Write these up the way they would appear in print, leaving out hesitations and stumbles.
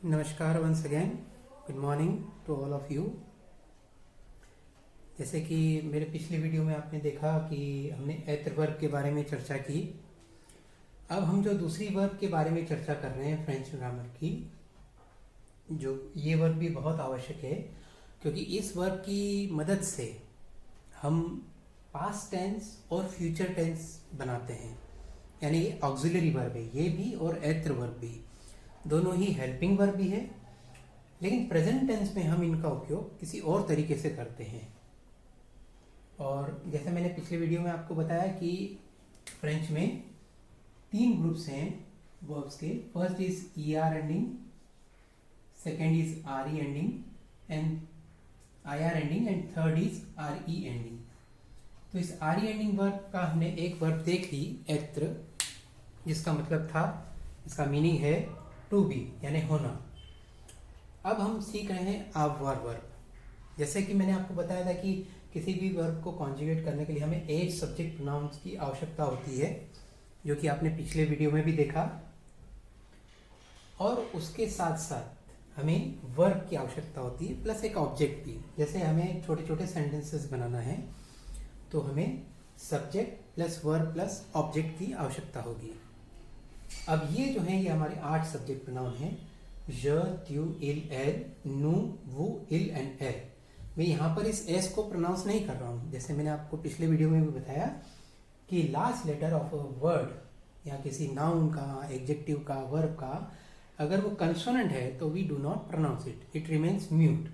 नमस्कार once again, good morning to all of you. जैसे कि मेरे पिछले वीडियो में आपने देखा कि हमने एत्र वर्ब के बारे में चर्चा की। अब हम जो दूसरी वर्ब के बारे में चर्चा कर रहे हैं फ्रेंच ग्रामर की, जो ये वर्ब भी बहुत आवश्यक है क्योंकि इस वर्ब की मदद से हम पास्ट टेंस और फ्यूचर टेंस बनाते हैं। यानी ये ऑक्सिलरी वर्ब है ये भी और एत्र वर्ब भी, दोनों ही हेल्पिंग वर्ब भी है, लेकिन प्रेजेंट टेंस में हम इनका उपयोग किसी और तरीके से करते हैं। और जैसे मैंने पिछले वीडियो में आपको बताया कि फ्रेंच में 3 ग्रुप्स हैं वर्ब्स के। First is ER ending, second is RE ending and IR ending and third is RE ending. तो इस RE एंडिंग वर्ब का हमने एक वर्ब देख ली एत्र, जिसका मतलब था, इसका मीनिंग है टू बी यानी होना। अब हम सीख रहे हैं avoir वर्ब। जैसे कि मैंने आपको बताया था कि किसी भी वर्ब को कॉन्जुगेट करने के लिए हमें एज सब्जेक्ट प्रोनाउंस की आवश्यकता होती है, जो कि आपने पिछले वीडियो में भी देखा। और उसके साथ साथ हमें वर्ब की आवश्यकता होती है प्लस एक ऑब्जेक्ट भी। जैसे हमें छोटे छोटे सेंटेंसेस बनाना है तो हमें subject plus verb plus object की आवश्यकता होगी। अब ये जो है ये हमारे 8 सब्जेक्ट प्रोनाउन हैं, ज, त्यू, इल, एल, नू, वू, इल एंड एल। मैं यहाँ पर इस एस को प्रोनाउंस नहीं कर रहा हूँ। जैसे मैंने आपको पिछले वीडियो में भी बताया कि last letter of a word या किसी नाउन का, एडजेक्टिव का, वर्ब का अगर वो कंसोनेंट है तो we do not pronounce it, it remains mute,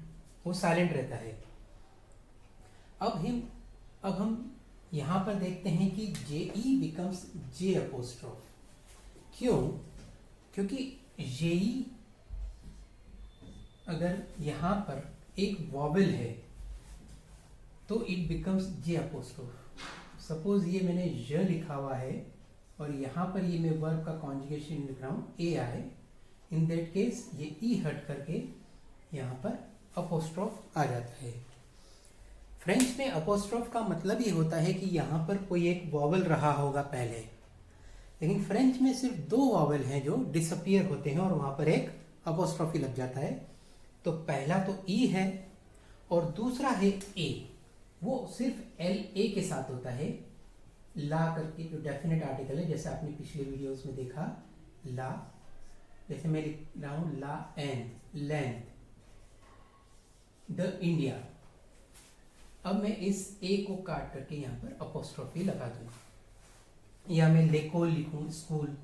वो साइलेंट रहता है। अब हम यहाँ पर देखते हैं कि JE बिकम्स J अपोस्ट्रोफ। क्यों? क्योंकि JE अगर यहाँ पर एक वॉवेल है तो it becomes J apostrophe. Suppose ये मैंने ज लिखा हुआ है और यहाँ पर ये मैं वर्ब का कॉन्जुगेशन लिख रहा हूँ AI, इन दैट केस ये E हट करके यहाँ पर अपोस्ट्रोफ आ जाता है। फ्रेंच में अपोस्ट्रोफ का मतलब ये होता है कि यहाँ पर कोई एक वॉवेल रहा होगा पहले, लेकिन फ्रेंच में सिर्फ 2 वॉवेल हैं जो डिसअपियर होते हैं और वहाँ पर एक अपोस्ट्रोफी लग जाता है। तो पहला तो E है और दूसरा है A, वो सिर्फ LA के साथ होता है। ला करके जो डेफिनेट आर्टिकल है, जैसे आपने पिछले वीडियोस में देखा, ला, जैसे मैं लिख रहा हूँ ला एन, लेंथ, द इंडिया। अब मैं इस A को काट करके यहाँ पर अपोस्ट्रोफी लगा दूंगा, या मैं लेकोल लिखूं, स्कूल,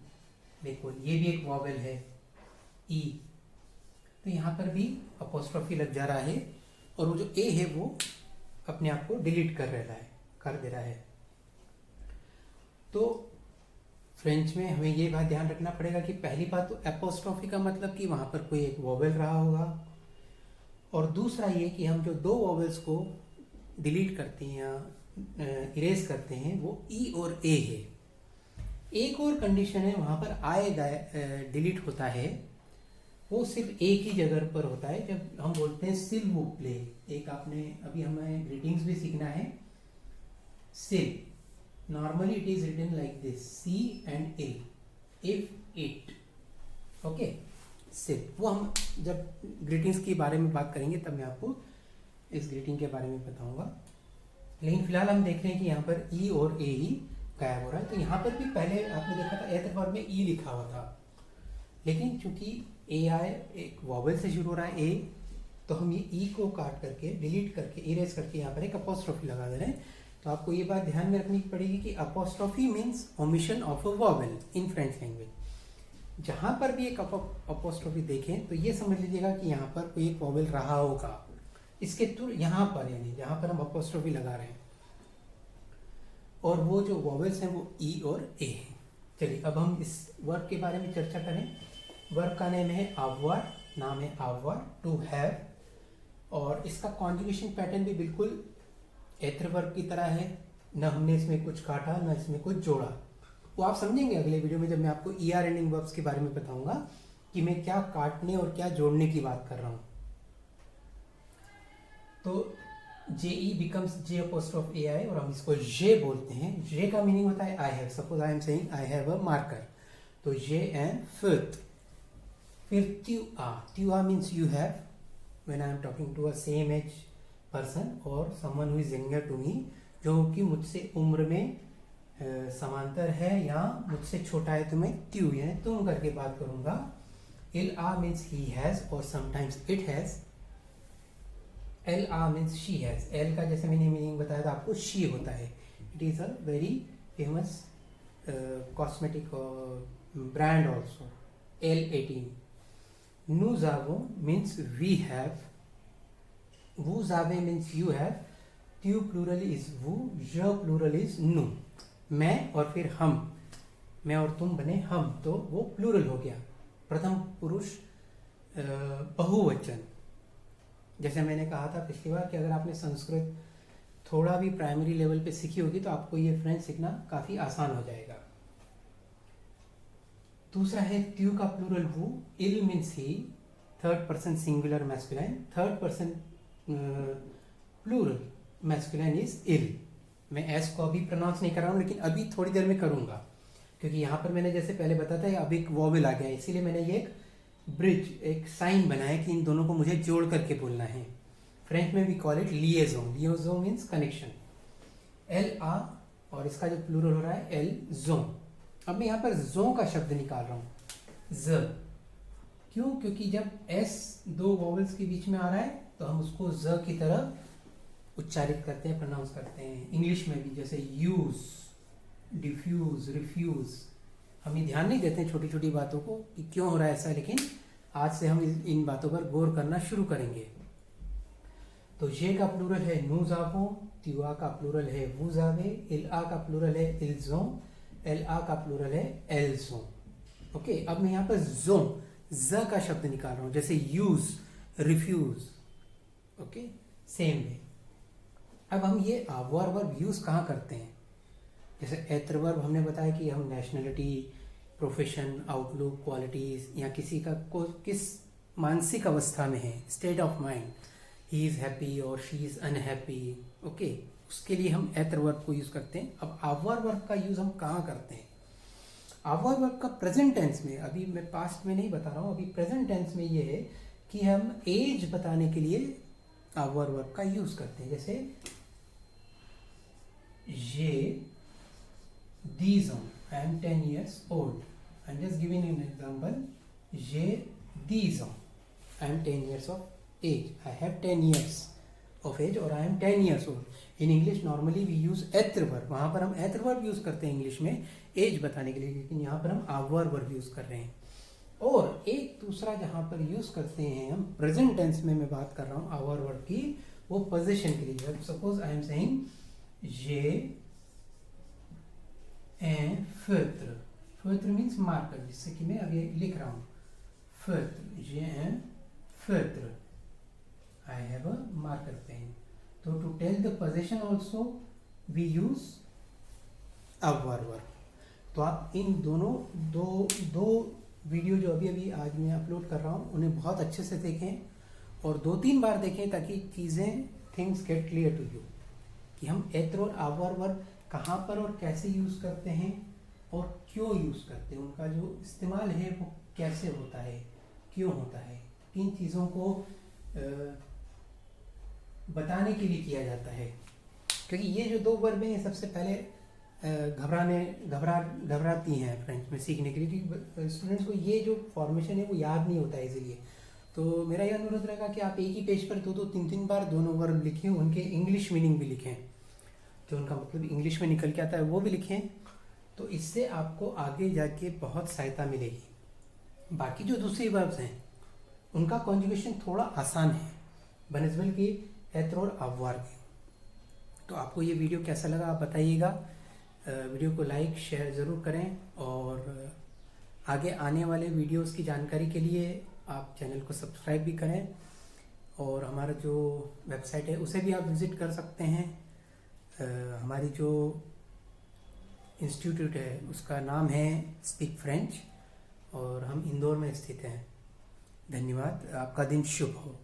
लेकोल, ये भी एक वॉवेल है E, तो यहाँ पर भी अपोस्ट्रोफी लग जा रहा है और वो जो A है वो अपने आप को डिलीट कर दे रहा है। तो फ्रेंच में हमें ये बात ध्यान रखना पड़ेगा कि पहली बात तो अपोस्ट्रोफी का मतलब कि वहाँ पर कोई एक वॉवेल रहा होगा, और दूसरा ये कि हम जो 2 वॉवेल्स को डिलीट करते हैं या इरेज करते हैं वो E और A है। एक और कंडीशन है, वहाँ पर I डिलीट होता है, वो सिर्फ एक ही जगह पर होता है जब हम बोलते हैं सिल वो प्ले। एक आपने अभी हमें ग्रीटिंग्स भी सीखना है, सिल, normally it is written like this, C and L, if it, okay, सिल। वो हम जब ग्रीटिंग्स के बारे में बात करेंगे तब मैं आपको इस ग्रीटिंग के बारे में बताऊंगा, लेकिन फिलहाल हम देख रहे हैं कि यहाँ पर E और A ही गायब हो रहा है। तो यहाँ पर भी पहले आपने देखा था एत्र वर्ब में E लिखा हुआ था, लेकिन चूंकि AI एक वॉवेल से शुरू हो रहा है A, तो हम ये E को काट करके, डिलीट करके, इरेज करके यहाँ पर एक अपोस्ट्रोफी लगा दे रहे हैं। तो आपको ये बात ध्यान में रखनी पड़ेगी कि apostrophe means omission of a vowel in French language. जहाँ पर भी एक अपोस्ट्रोफी देखें तो ये समझ लीजिएगा कि यहाँ पर कोई एक वॉवेल रहा होगा, इसके थ्रू यहाँ पर, यानी जहाँ पर हम अपोस्ट्रोफी लगा रहे हैं, और वो जो वॉवेल्स हैं वो E और A हैं। चलिए अब हम इस वर्ब के बारे में चर्चा करें। वर्ब का नेम है avoir, नाम है avoir, टू हैव, और इसका कॉन्जुगेशन पैटर्न भी बिल्कुल एत्र वर्ब की तरह है। न हमने इसमें कुछ काटा न इसमें कुछ जोड़ा। वो आप समझेंगे अगले वीडियो में जब मैं आपको ER एंडिंग वर्ब्स के बारे में बताऊंगा कि मैं क्या काटने और क्या जोड़ने की बात कर रहा हूँ। तो JE becomes J apostrophe AI, और हम इसको J बोलते हैं। J का मीनिंग होता है I have। Suppose I am saying I have a marker, तो J एंड फिफ्थ, फिर त्यू आ means you have, when I am talking to a same age person और someone who is younger to me, जो कि मुझसे उम्र में समांतर है या मुझसे छोटा है, तो मैं त्यू यानी तुम करके बात करूंगा. इल आ मीन्स ही हैज और समटाइम्स इट हैज. एल आ मीन्स शी हैज. एल का जैसे मैंने मीनिंग बताया था आपको, शी होता है. It is a very famous cosmetic brand also. L18. Nous avons means we have. Vous avez means you have. Tu plural is vous. Je plural is nous. मैं और फिर हम, मैं और तुम बने हम, तो वो प्लूरल हो गया, प्रथम पुरुष बहुवचन. जैसे मैंने कहा था पिछली बार कि अगर आपने संस्कृत थोड़ा भी प्राइमरी लेवल पे सीखी होगी तो आपको ये फ्रेंच सीखना काफ़ी आसान हो जाएगा. दूसरा है त्यू का प्लूरल वो. इल means he, third person singular masculine. Third person plural masculine is इल. मैं एस को अभी प्रोनाउंस नहीं कर रहा हूँ, लेकिन अभी थोड़ी देर में करूँगा, क्योंकि यहाँ पर मैंने जैसे पहले बताया था अब एक वॉवेल आ गया, इसीलिए मैंने ये एक ब्रिज, एक साइन बनाया कि इन दोनों को मुझे जोड़ करके बोलना है. फ्रेंच में we call it liaison. Liaison means connection. L आ और इसका जो प्लूरल हो रहा है एल जोन. अब मैं यहाँ पर जो का शब्द निकाल रहा हूँ, ज. क्यों? क्योंकि जब एस दो वॉवेल्स के बीच में आ रहा है तो हम उसको ज की तरह उच्चारित करते हैं, प्रोनाउंस करते हैं. इंग्लिश में भी जैसे यूज, डिफ्यूज, रिफ्यूज. हम ये ध्यान नहीं देते हैं छोटी छोटी बातों को कि क्यों हो रहा है ऐसा, लेकिन आज से हम इन बातों पर गौर करना शुरू करेंगे. तो ये का प्लूरल है नूज आवो. त्युआ का प्लूरल है वूज आवे. इल आ का प्लूरल है इल्जो. एल आ का प्लूरल है एल्जो. ओके, अब मैं यहाँ पर जो ज का शब्द निकाल रहा हूँ, जैसे use, refuse. Okay, same way. अब हम ये आवर वर्ब यूज कहाँ करते हैं? जैसे एत्र वर्ब हमने बताया कि हम नेशनलिटी, प्रोफेशन, आउटलुक, क्वालिटीज या किसी का किस मानसिक अवस्था में है, state of mind, he is happy और शी इज अनहैप्पी. ओके, उसके लिए हम एत्र वर्ब को यूज करते हैं. अब आवर वर्ब का यूज हम कहाँ करते हैं? आवर वर्ब का प्रेजेंट टेंस में, अभी मैं पास्ट में नहीं बता रहा हूँ, अभी प्रेजेंट टेंस में ये है कि हम एज बताने के लिए आवर वर्ब का यूज करते हैं. जैसे ये these on, I am 10 years old. I am just giving you an example. ये these on, I am 10 years of age. I have 10 years of age और I am 10 years old. In English normally we use एत्र verb. वहाँ पर हम एत्र verb use करते हैं English में as बताने के लिए, लेकिन यहाँ पर हम आवर वर्ब यूज कर रहे हैं. और एक दूसरा जहाँ पर यूज करते हैं हम प्रेजेंट टेंस में, मैं बात कर रहा हूँ आवर वर्ब की, वो पोजीशन के लिए. सपोज आई एम सेइंग ये एन फत्र. फत्र मीन्स मार्कर, जिससे कि मैं अभी लिख रहा हूँ फत्र. ये एन फत्र, I have a marker pen. तो to tell the position also we use our verb. तो आप इन दोनों दो वीडियो जो अभी अभी आज मैं अपलोड कर रहा हूँ उन्हें बहुत अच्छे से देखें और 2-3 बार देखें, ताकि चीज़ें, things get clear to you कि हम एत्र और आवर वर्ब कहाँ पर और कैसे यूज़ करते हैं और क्यों यूज़ करते हैं, उनका जो इस्तेमाल है वो कैसे होता है, क्यों होता है, किन चीज़ों को बताने के लिए किया जाता है. क्योंकि ये जो दो वर्ब हैं सबसे पहले घबराती हैं फ्रेंच में सीखने के लिए, क्योंकि स्टूडेंट्स को ये जो फॉर्मेशन है वो याद नहीं होता है इजीलिए. तो मेरा यह अनुरोध रहेगा कि आप एक ही पेज पर 2-3 बार दोनों वर्ब लिखें, उनके इंग्लिश मीनिंग भी लिखें, जो उनका मतलब इंग्लिश में निकल के आता है वो भी लिखें. तो इससे आपको आगे जाके बहुत सहायता मिलेगी. बाकी जो दूसरी वर्ब्स हैं उनका कॉन्जुगेशन थोड़ा आसान है बनिस्बत की एत्र और आवर के. तो आपको ये वीडियो कैसा लगा आप बताइएगा. वीडियो को लाइक शेयर ज़रूर करें और आगे आने वाले वीडियोस की जानकारी के लिए आप चैनल को सब्सक्राइब भी करें और हमारा जो वेबसाइट है उसे भी आप विज़िट कर सकते हैं. हमारी जो इंस्टीट्यूट है उसका नाम है स्पीक फ्रेंच और हम इंदौर में स्थित हैं. धन्यवाद. आपका दिन शुभ हो.